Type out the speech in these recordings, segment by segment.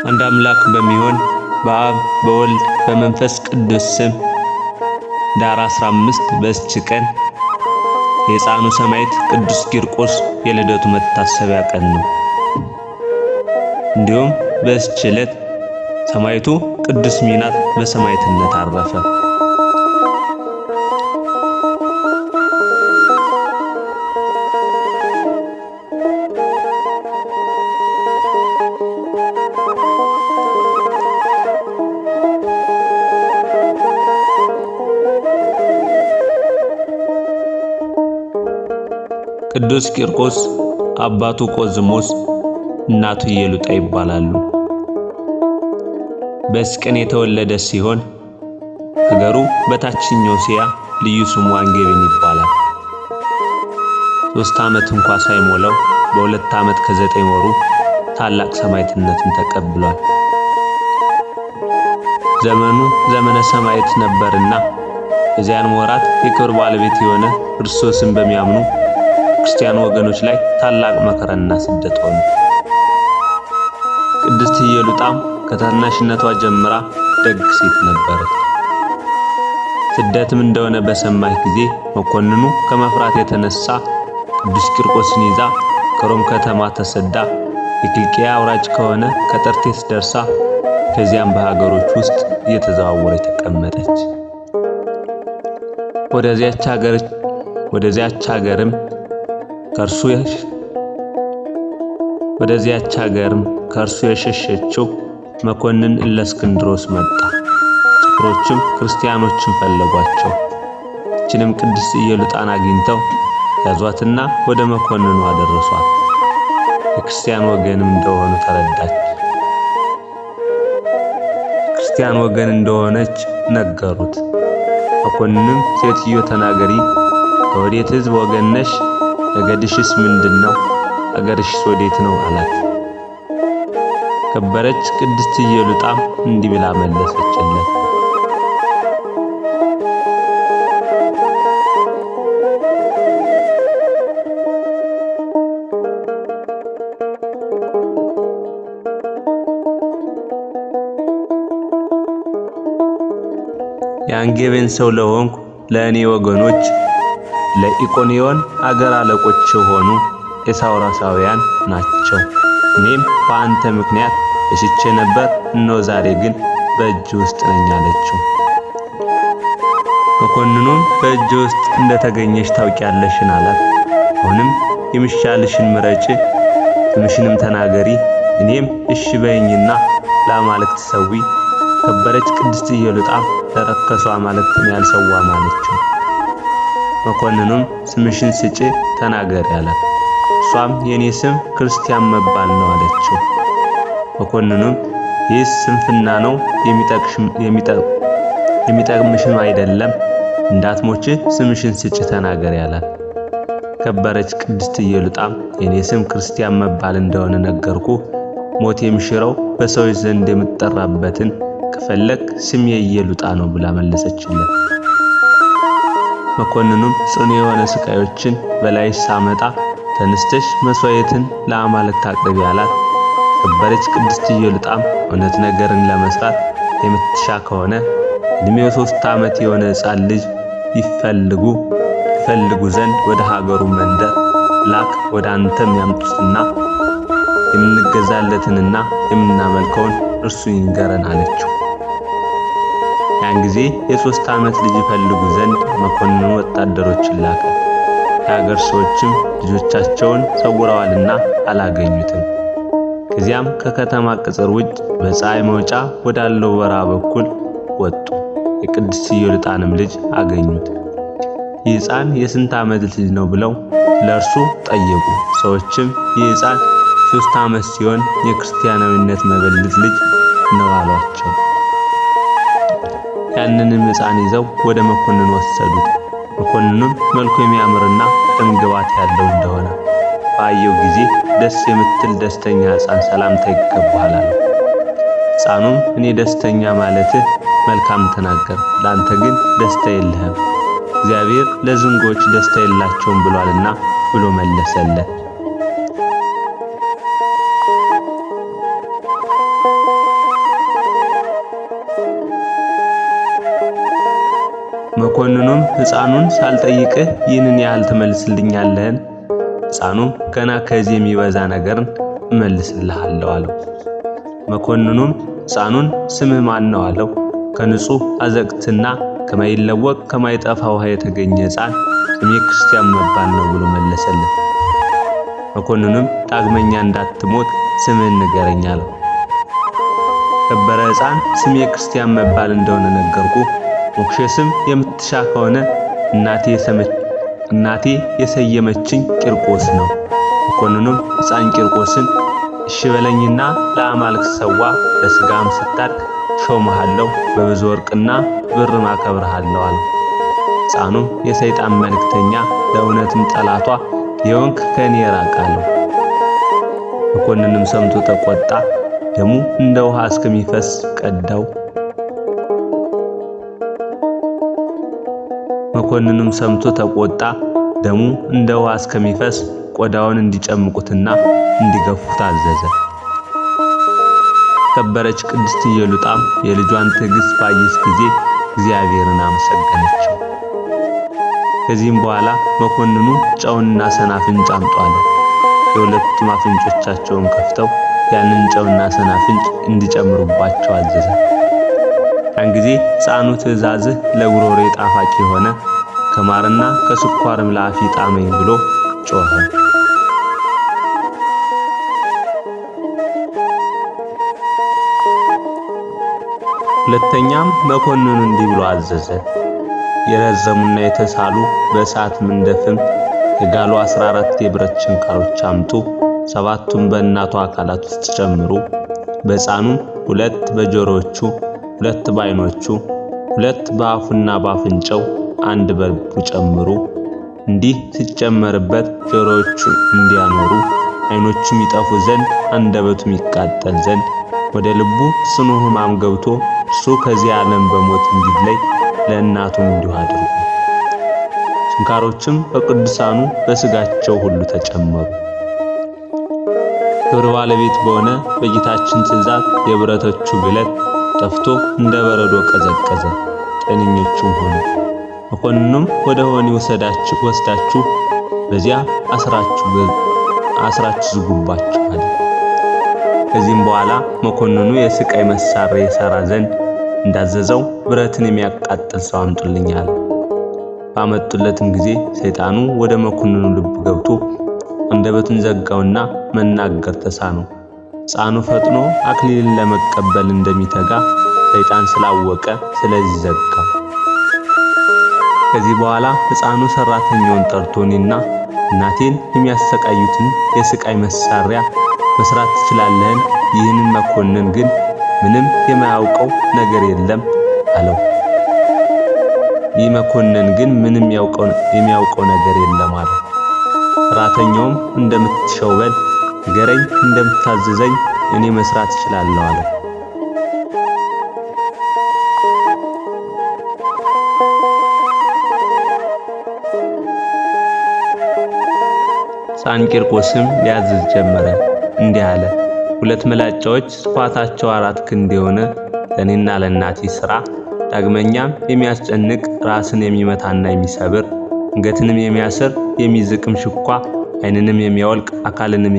አንድ አምላክ በሚሆን በአብ በወልድ በመንፈስ ቅዱስ ስም ዳር 15 በዚች ቀን የሕፃኑ ሰማዕት ቅዱስ ቂርቆስ የልደቱ መታሰቢያ ቀን ነው። እንዲሁም በዚች ዕለት ሰማዕቱ ቅዱስ ሚናስ በሰማዕትነት አረፈ። ቅዱስ ቂርቆስ አባቱ ቆዝሞስ እናቱ ኢየሉጣ ይባላሉ። በዚህ ቀን የተወለደ ሲሆን ሀገሩ በታችኛው እስያ ልዩ ስሙ አንጌቤን ይባላል። 3 ዓመት እንኳን ሳይሞላው በ2 ዓመት ከ9 ወሩ ታላቅ ሰማዕትነትን ተቀብሏል። ዘመኑ ዘመነ ሰማዕት ነበርና በዚያን ወራት የክብር ባለቤት የሆነ ክርስቶስን በሚያምኑ ክርስቲያን ወገኖች ላይ ታላቅ መከራና ስደት ሆነ። ቅድስት ኢየሉጣም ከታናሽነቷ ጀምራ ደግ ሴት ነበረች። ስደትም እንደሆነ በሰማች ጊዜ መኮንኑ ከመፍራት የተነሳ ቅዱስ ቂርቆስን ይዛ ከሮም ከተማ ተሰዳ የኪልቅያ አውራጅ ከሆነ ከጠርቴስ ደርሳ ከዚያም በሀገሮች ውስጥ እየተዘዋወረች ተቀመጠች። ወደዚያች ሀገርም ከእርሱ የሸሸችው መኮንን እለእስክንድሮስ መጣ። ጭፍሮችም ክርስቲያኖችን ፈለጓቸው። እችንም ቅድስት ኢየሉጣን አግኝተው ያዟትና ወደ መኮንኑ አደረሷት። የክርስቲያን ወገንም እንደሆኑ ተረዳች። ክርስቲያን ወገን እንደሆነች ነገሩት። መኮንንም ሴትዮ ተናገሪ፣ ከወዴት ሕዝብ ወገን ነሽ? ነገድሽስ ምንድነው? አገርሽስ ወዴት ነው አላት። ከበረች ቅድስት ኢየሉጣም እንዲህ ብላ መለሰችለት። የአንጌቤን ሰው ለሆንኩ ለእኔ ወገኖች ለኢቆንዮን አገር አለቆች የሆኑ ኤሳውራሳውያን ናቸው። እኔም በአንተ ምክንያት እሽቼ ነበር፣ እነሆ ዛሬ ግን በእጅ ውስጥ ነኝ አለችው። መኮንኑም በእጅ ውስጥ እንደተገኘሽ ታውቂያለሽን አላት። አሁንም የሚሻልሽን ምረጭ፣ ስምሽንም ተናገሪ፣ እኔም እሺ በይኝና ለአማልክት ሰዊ። ከበረች ቅድስት ኢየሉጣም ለረከሱ አማልክትን ያልሰዋም አለችው። መኮንኑም ስምሽን ስጪ ተናገሪ አላት። እሷም የኔ ስም ክርስቲያን መባል ነው አለችው። መኮንኑም ይህስ ስንፍና ነው፣ የሚጠቅምሽም አይደለም፣ እንዳትሞች ስምሽን ስጪ ተናገሪ አላት። ከበረች ቅድስት ኢየሉጣም የኔ ስም ክርስቲያን መባል እንደሆነ ነገርኩ፣ ሞት የሚሽረው በሰዎች ዘንድ የምትጠራበትን ከፈለክ ስሜ ኢየሉጣ ነው ብላ መለሰችለት። መኮንኑም ጽኑ የሆነ ስቃዮችን በላይሽ ሳመጣ ተነስተሽ መስዋዕትን ለአማልክት አቅርቢ አላት። ከበረች ቅድስት ኢየሉጣም እውነት ነገርን ለመስራት የምትሻ ከሆነ እድሜው 3 ዓመት የሆነ ሕፃን ልጅ ይፈልጉ ዘንድ ወደ ሀገሩ መንደር ላክ፣ ወደ አንተም ያምጡትና የምንገዛለትንና የምናመልከውን እርሱ ይንገረን አለችው። ያን ጊዜ የ3 ዓመት ልጅ ይፈልጉ ዘንድ መኮንኑ ወታደሮችን ላከ። የሀገር ሰዎችም ልጆቻቸውን ሰውረዋልና አላገኙትም። ከዚያም ከከተማ ቅጽር ውጭ በፀሐይ መውጫ ወዳለው በረሃ በኩል ወጡ። የቅድስት ኢየሉጣንም ልጅ አገኙት። ይህ ሕፃን የስንት ዓመት ልጅ ነው ብለው ለእርሱ ጠየቁ። ሰዎችም ይህ ሕፃን 3 ዓመት ሲሆን የክርስቲያናዊነት መበለት ልጅ ነው አሏቸው። ያንንም ሕፃን ይዘው ወደ መኮንኑ ወሰዱት። መኮንኑም መልኩ የሚያምርና ደምግባት ያለው እንደሆነ ባየው ጊዜ ደስ የምትል ደስተኛ ሕፃን ሰላምታ ይገባሃል አለው። ሕፃኑም እኔ ደስተኛ ማለትህ መልካም ተናገር፣ ላንተ ግን ደስታ የለህም፣ እግዚአብሔር ለዝንጎች ደስታ የላቸውም ብሏልና ብሎ መለሰለት። መኮንኑም ሕፃኑን ሳልጠይቅህ ይህንን ያህል ትመልስልኛለህን? ሕፃኑም ገና ከዚህ የሚበዛ ነገርን እመልስልሃለሁ አለው። መኮንኑም ሕፃኑን ስምህ ማን ነው አለው። ከንጹሕ አዘቅትና ከማይለወቅ ከማይጠፋ ውሃ የተገኘ ሕፃን ስሜ ክርስቲያን መባል ነው ብሎ መለሰለት። መኮንኑም ዳግመኛ እንዳትሞት ስምህን ንገረኝ አለው። ከበረ ሕፃን ስሜ ክርስቲያን መባል እንደሆነ ነገርኩ። ሞክሼ ስም የምትሻ ከሆነ እናቴ የሰየመችኝ ቂርቆስ ነው። መኮንኑም ሕፃን ቂርቆስን እሺ በለኝና ለአማልክት ሰዋ፣ ለሥጋም ስታድግ ሾመሃለሁ፣ በብዙ ወርቅና ብር አከብርሃለሁ አለው። ሕፃኑም የሰይጣን መልእክተኛ ለእውነትም ጠላቷ የሆንክ ከእኔ ራቅ አለው። መኮንኑም ሰምቶ ተቆጣ። ደሙ እንደ ውሃ እስከሚፈስ ቀዳው። መኮንኑም ሰምቶ ተቆጣ። ደሙ እንደ ውሃ እስከሚፈስ ቆዳውን እንዲጨምቁትና እንዲገፉት አዘዘ። ከበረች ቅድስት ኢየሉጣም የልጇን ትዕግስት ባየች ጊዜ እግዚአብሔርን አመሰገነችው። ከዚህም በኋላ መኮንኑ ጨውና ሰናፍንጭ አምጡ አለ። የሁለቱም አፍንጮቻቸውን ከፍተው ያንን ጨውና ሰናፍንጭ እንዲጨምሩባቸው አዘዘ። ያን ጊዜ ሕፃኑ ትእዛዝህ ለጉሮሮዬ ጣፋጭ የሆነ ከማርና ከስኳርም ለአፌ ጣመኝ ብሎ ጮኸ። ሁለተኛም መኮንኑ እንዲህ ብሎ አዘዘ። የረዘሙና የተሳሉ በእሳት ምንደፍም የጋሉ 14 የብረት ችንካሮች አምጡ። 7ቱም በእናቱ አካላት ውስጥ ጨምሩ። በሕፃኑም 2 በጆሮዎቹ፣ 2 በዓይኖቹ፣ 2 በአፉና በአፍንጫው፣ 1 በልቡ ጨምሩ። እንዲህ ሲጨመርበት ጆሮዎቹ እንዲያኖሩ፣ ዓይኖቹም ይጠፉ ዘንድ፣ አንደበቱም ይቃጠል ዘንድ፣ ወደ ልቡ ጽኑ ሕማም ገብቶ እሱ ከዚህ ዓለም በሞት እንዲለይ ለእናቱም እንዲሁ አድርጉ። ችንካሮችም በቅዱሳኑ በሥጋቸው ሁሉ ተጨመሩ። ክብር ባለቤት በሆነ በጌታችን ትእዛዝ የብረቶቹ ግለት ጠፍቶ እንደ በረዶ ቀዘቀዘ፣ ጤነኞቹም ሆኑ። መኮንኑም ወደ ወህኒ ወስዳችሁ በዚያ አስራችሁ ዝጉባቸው አለ። ከዚህም በኋላ መኮንኑ የስቃይ መሳሪያ ይሰራ ዘንድ እንዳዘዘው ብረትን የሚያቃጥል ሰው አምጡልኝ አለ። ባመጡለትም ጊዜ ሰይጣኑ ወደ መኮንኑ ልብ ገብቶ አንደበቱን ዘጋውና መናገር ተሳነው። ሕፃኑ ፈጥኖ አክሊልን ለመቀበል እንደሚተጋ ሰይጣን ስላወቀ ስለዚህ ዘጋው። ከዚህ በኋላ ሕፃኑ ሰራተኛውን ጠርቶ እኔና እናቴን የሚያሰቃዩትን የስቃይ መሳሪያ መስራት ትችላለህን? ይህንን መኮንን ግን ምንም የማያውቀው ነገር የለም አለው። ይህ መኮንን ግን ምንም የሚያውቀው ነገር የለም አለው። ሰራተኛውም እንደምትሻው በል ንገረኝ፣ እንደምታዘዘኝ እኔ መስራት እችላለሁ አለው። ሕፃን ቂርቆስም ሊያዝዝ ጀመረ። እንዲህ አለ። 2 ምላጫዎች ስፋታቸው 4 ክንድ የሆነ ለእኔና ለእናቴ ሥራ፣ ዳግመኛም የሚያስጨንቅ ራስን የሚመታና የሚሰብር አንገትንም የሚያስር የሚዝቅም ሽኳ፣ ዓይንንም የሚያወልቅ አካልንም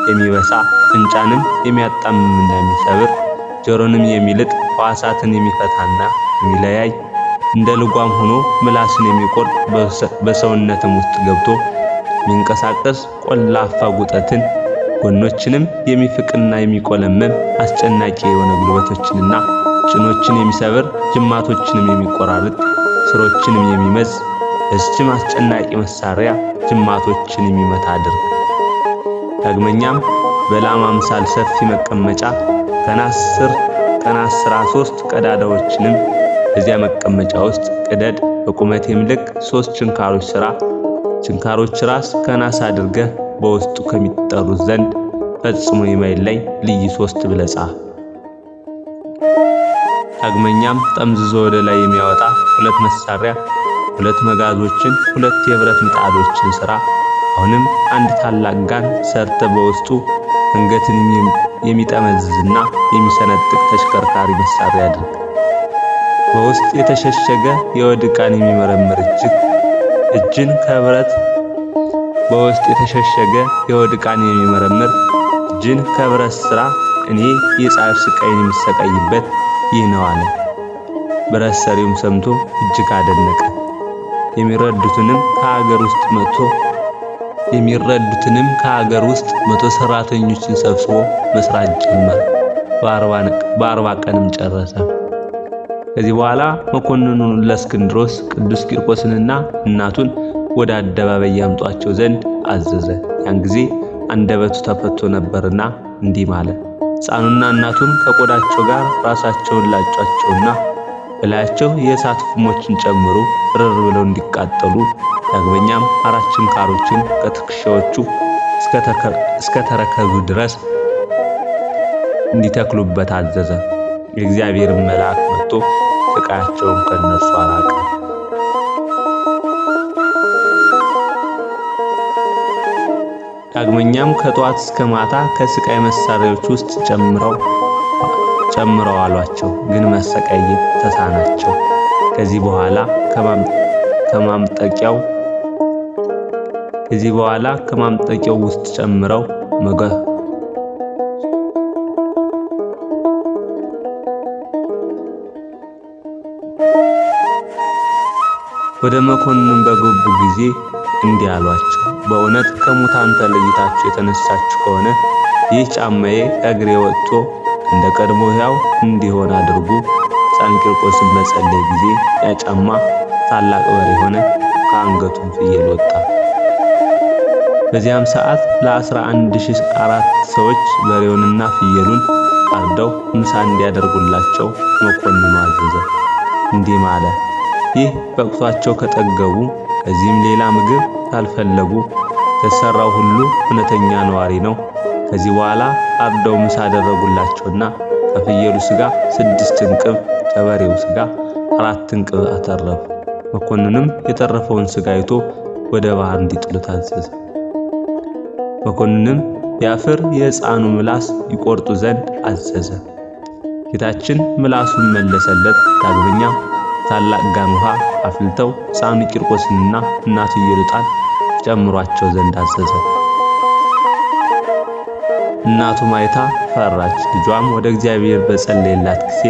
የሚበሳ አፍንጫንም የሚያጣምምና የሚሰብር ጆሮንም የሚልጥ ሕዋሳትን የሚፈታና የሚለያይ እንደ ልጓም ሆኖ ምላስን የሚቆርጥ በሰውነትም ውስጥ ገብቶ የሚንቀሳቀስ ቆላፋ ጉጠትን ጎኖችንም የሚፍቅና የሚቆለመም አስጨናቂ የሆነ ጉልበቶችንና ጭኖችን የሚሰብር ጅማቶችንም የሚቆራርጥ ስሮችንም የሚመዝ በዚህም አስጨናቂ መሳሪያ ጅማቶችን የሚመታ አድርግ። ዳግመኛም በላም አምሳል ሰፊ መቀመጫ ከናስ 13 ቀዳዳዎችንም በዚያ መቀመጫ ውስጥ ቅደድ። በቁመቴም ልክ 3 ችንካሮች ሥራ። ችንካሮች ራስ ከናስ አድርገህ በውስጡ ከሚጠሩት ዘንድ ፈጽሞ የማይለይ ልዩ 3 ብለህ ጻፍ። ዳግመኛም ጠምዝዞ ወደ ላይ የሚያወጣ 2 መሳሪያ፣ 2 መጋዞችን፣ 2 የብረት ምጣዶችን ሥራ። አሁንም አንድ ታላቅ ጋን ሰርተ በውስጡ አንገትን የሚጠመዝዝና የሚሰነጥቅ ተሽከርካሪ መሳሪያ ያድርግ። በውስጥ የተሸሸገ የወድ ዕቃን የሚመረምር እጅን ከብረት በውስጥ የተሸሸገ የወድ ዕቃን የሚመረምር እጅን ከብረት ሥራ እኔ የጻፍ ስቃይን የሚሰቃይበት ይህ ነው አለ። ብረት ሰሪውም ሰምቶ እጅግ አደነቀ። የሚረዱትንም ከሀገር ውስጥ መቶ ሰራተኞችን ሰብስቦ መስራት ጀመረ። በ40 ቀንም ጨረሰ። ከዚህ በኋላ መኮንኑን ለእስክንድሮስ ቅዱስ ቂርቆስንና እናቱን ወደ አደባባይ ያምጧቸው ዘንድ አዘዘ። ያን ጊዜ አንደበቱ ተፈቶ ነበርና እንዲህ ማለ። ሕፃኑና እናቱን ከቆዳቸው ጋር ራሳቸውን ላጯቸውና በላያቸው የእሳት ፍሞችን ጨምሮ ርር ብለው እንዲቃጠሉ፣ ዳግመኛም 4 ችንካሮችን ከትከሻዎቹ እስከ ተረከዙ ድረስ እንዲተክሉበት አዘዘ። የእግዚአብሔር መልአክ መጥቶ ስቃያቸውን ከነሱ አራቀ። ዳግመኛም ከጧት እስከ ማታ ከስቃይ መሳሪያዎች ውስጥ ጨምረው አሏቸው፣ ግን መሰቃየት ተሳናቸው። ከዚህ በኋላ ከማምጠቂያው ውስጥ ጨምረው ወደ መኮንኑም በገቡ ጊዜ እንዲህ አሏቸው፣ በእውነት ከሙታን ተለይታችሁ የተነሳችሁ ከሆነ ይህ ጫማዬ ከእግሬ ወጥቶ እንደ ቀድሞ ሕያው እንዲሆን አድርጉ። ሕፃን ቂርቆስን በጸለየ ጊዜ ያ ጫማ ታላቅ በሬ ሆነ፣ ከአንገቱም ፍየል ወጣ። በዚያም ሰዓት ለ11,004 ሰዎች በሬውንና ፍየሉን አርደው ምሳ እንዲያደርጉላቸው መኮንኑ አዘዘ። እንዲህ አለ፣ ይህ በቅቷቸው ከጠገቡ ከዚህም ሌላ ምግብ ካልፈለጉ የተሰራው ሁሉ እውነተኛ ነዋሪ ነው። ከዚህ በኋላ አርደው ምሳ አደረጉላቸውና ከፍየሉ ሥጋ 6 እንቅብ ከበሬው ሥጋ 4 እንቅብ አተረፉ። መኮንኑም የተረፈውን ሥጋ አይቶ ወደ ባህር እንዲጥሉት አዘዘ። መኮንኑም ቢያፍር የሕፃኑ ምላስ ይቆርጡ ዘንድ አዘዘ። ጌታችን ምላሱን መለሰለት። ዳግመኛም ታላቅ ጋን ውሃ አፍልተው ሕፃኑ ቂርቆስንና እናቱ ኢየሉጣን ጨምሯቸው ዘንድ አዘዘ። እናቱም አይታ ፈራች። ልጇም ወደ እግዚአብሔር በጸለየላት ጊዜ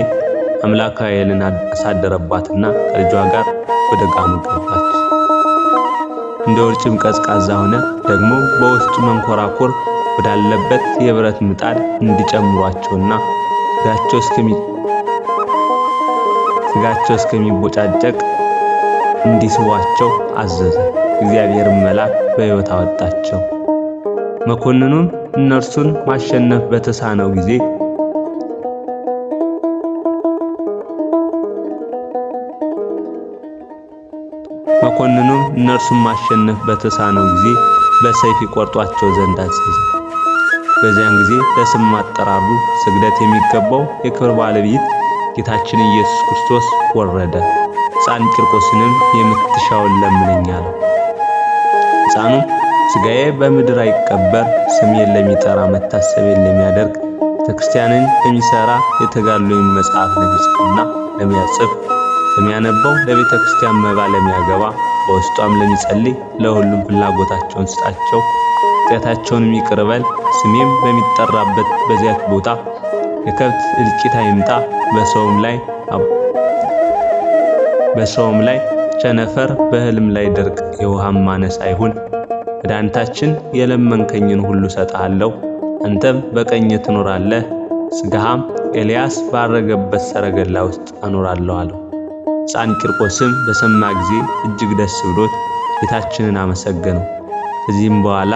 አምላካዊ ኃይልን አሳደረባትና ከልጇ ጋር ወደ ጋኑ ገባች። እንደ ውርጭም ቀዝቃዛ ሆነ። ደግሞ በውስጡ መንኮራኩር ወዳለበት የብረት ምጣድ እንዲጨምሯቸውና ስጋቸው እስከሚቦጫጨቅ እንዲስቧቸው አዘዘ። እግዚአብሔር መልአክ በሕይወት አወጣቸው። መኮንኑም እነርሱን ማሸነፍ በተሳነው ጊዜ በሰይፍ ይቆርጧቸው ዘንድ አዘዘ። በዚያን ጊዜ ለስም አጠራሩ ስግደት የሚገባው የክብር ባለቤት ጌታችን ኢየሱስ ክርስቶስ ወረደ። ሕፃን ቂርቆስንም የምትሻውን ለምነኝ አለው። ሕፃኑም ሥጋዬ በምድር አይቀበር፣ ስሜን ለሚጠራ መታሰቤን ለሚያደርግ ቤተክርስቲያንን ለሚሰራ የተጋድሎዬን መጽሐፍ ለሚጽፍና ለሚያጽፍ ለሚያነባው ለቤተ ክርስቲያን መባ ለሚያገባ በውስጧም ለሚጸልይ ለሁሉም ፍላጎታቸውን ስጣቸው፣ ኃጢአታቸውንም ይቅር በል። ስሜም በሚጠራበት በዚያች ቦታ የከብት እልቂት አይምጣ፣ በሰውም ላይ ቸነፈር፣ በእህልም ላይ ድርቅ፣ የውሃም ማነስ አይሁን። መድኃኒታችን የለመንከኝን ሁሉ እሰጥሃለሁ፣ አንተም በቀኜ ትኖራለህ፣ ሥጋህም ኤልያስ ባረገበት ሰረገላ ውስጥ አኖራለሁ አለው። ሕፃን ቂርቆስም በሰማ ጊዜ እጅግ ደስ ብሎት ጌታችንን አመሰገነው። ከዚህም በኋላ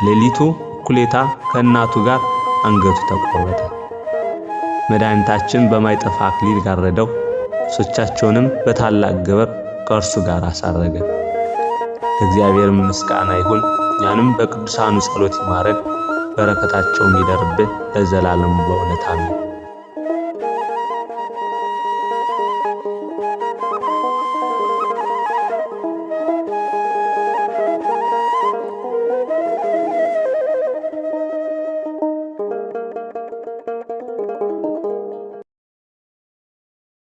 ሌሊቱ እኩሌታ ከእናቱ ጋር አንገቱ ተቆረጠ። መድኃኒታችን በማይጠፋ አክሊል ጋረደው፣ ልብሶቻቸውንም በታላቅ ክብር ከእርሱ ጋር አሳረገ። ለእግዚአብሔር ምስጋና ይሁን። እኛንም በቅዱሳኑ ጸሎት ይማረን፣ በረከታቸውም ይደርብን ለዘላለሙ በእውነት አሜን።